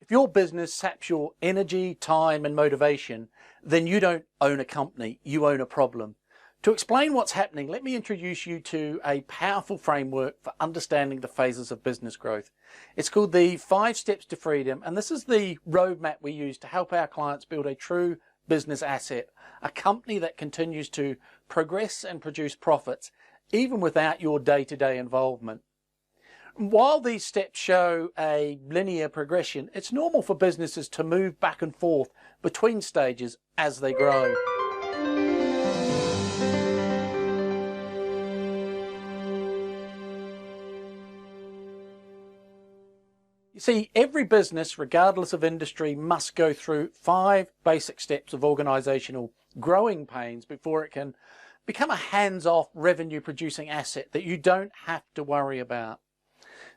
If your business saps your energy, time and motivation, then you don't own a company, you own a problem. To explain what's happening, let me introduce you to a powerful framework for understanding the phases of business growth. It's called the 5 Steps to Freedom, and this is the roadmap we use to help our clients build a true business asset, a company that continues to progress and produce profits, even without your day-to-day involvement. While these steps show a linear progression, it's normal for businesses to move back and forth between stages as they grow. You see, every business, regardless of industry, must go through 5 basic steps of organizational growing pains before it can become a hands-off revenue-producing asset that you don't have to worry about.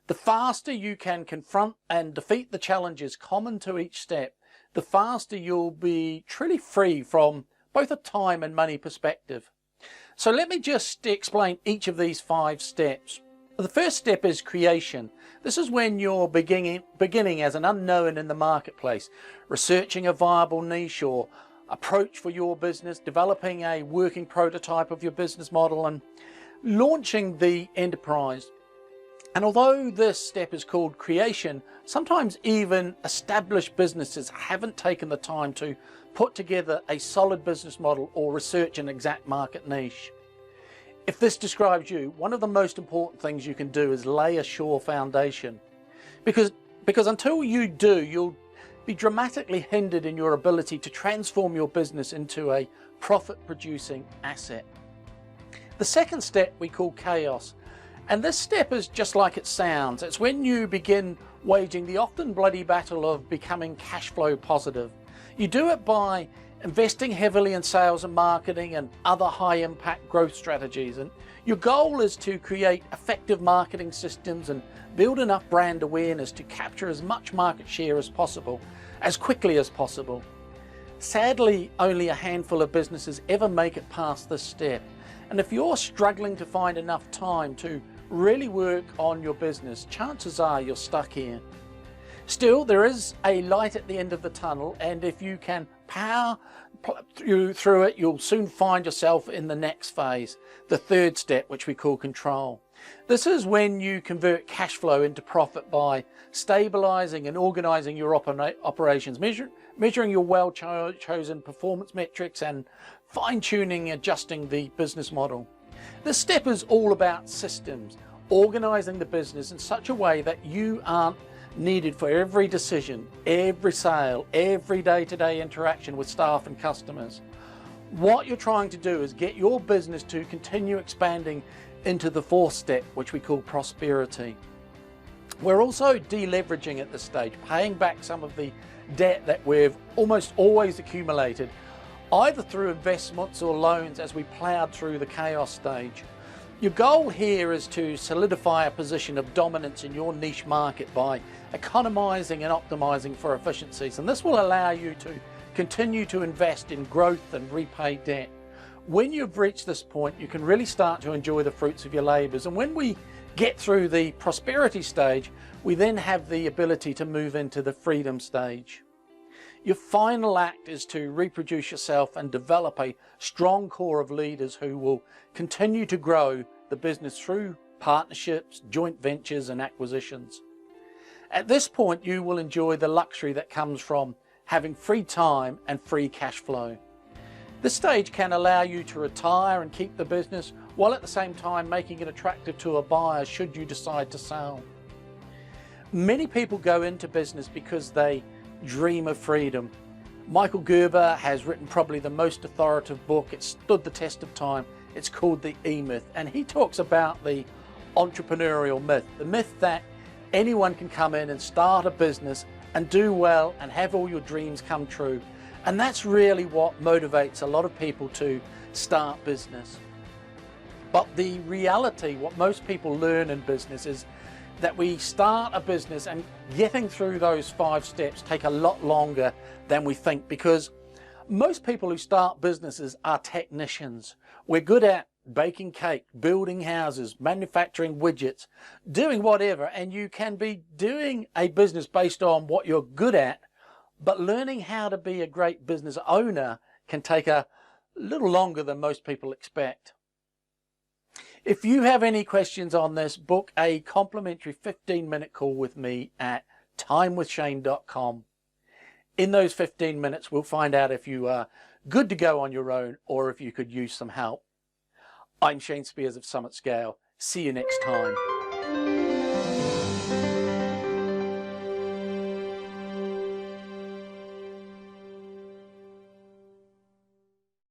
The faster you can confront and defeat the challenges common to each step, the faster you'll be truly free from both a time and money perspective. So let me just explain each of these 5 steps. The first step is creation. This is when you're beginning as an unknown in the marketplace, researching a viable niche or approach for your business, developing a working prototype of your business model and launching the enterprise. And although this step is called creation, sometimes even established businesses haven't taken the time to put together a solid business model or research an exact market niche. If this describes you, one of the most important things you can do is lay a sure foundation. Because until you do, you'll be dramatically hindered in your ability to transform your business into a profit-producing asset. The second step we call chaos. And this step is just like it sounds. It's when you begin waging the often bloody battle of becoming cash flow positive. You do it by investing heavily in sales and marketing and other high impact growth strategies. And your goal is to create effective marketing systems and build enough brand awareness to capture as much market share as possible, as quickly as possible. Sadly, only a handful of businesses ever make it past this step. And if you're struggling to find enough time to really work on your business, chances are you're stuck here. Still, there is a light at the end of the tunnel, and if you can power through it, you'll soon find yourself in the next phase, the third step, which we call control. This is when you convert cash flow into profit by stabilizing and organizing your operations, measuring your well-chosen performance metrics and fine-tuning, adjusting the business model. This step is all about systems, organizing the business in such a way that you aren't needed for every decision, every sale, every day-to-day interaction with staff and customers. What you're trying to do is get your business to continue expanding into the fourth step, which we call prosperity. We're also deleveraging at this stage, paying back some of the debt that we've almost always accumulated, either through investments or loans as we plowed through the chaos stage. Your goal here is to solidify a position of dominance in your niche market by economizing and optimizing for efficiencies, and this will allow you to continue to invest in growth and repay debt. When you've reached this point, you can really start to enjoy the fruits of your labors, and when we get through the prosperity stage, we then have the ability to move into the freedom stage. Your final act is to reproduce yourself and develop a strong core of leaders who will continue to grow the business through partnerships, joint ventures and acquisitions. At this point, you will enjoy the luxury that comes from having free time and free cash flow. This stage can allow you to retire and keep the business while at the same time making it attractive to a buyer should you decide to sell. Many people go into business because they dream of freedom. Michael Gerber has written probably the most authoritative book. It stood the test of time. It's called The E-Myth, and he talks about the entrepreneurial myth, the myth that anyone can come in and start a business and do well and have all your dreams come true. And that's really what motivates a lot of people to start business. But the reality, what most people learn in business is that we start a business and getting through those 5 steps take a lot longer than we think, because most people who start businesses are technicians. We're good at baking cake, building houses, manufacturing widgets, doing whatever, and you can be doing a business based on what you're good at, but learning how to be a great business owner can take a little longer than most people expect. If you have any questions on this, book a complimentary 15-minute call with me at timewithshane.com. In those 15 minutes, we'll find out if you are good to go on your own or if you could use some help. I'm Shane Spears of Summit Scale. See you next time.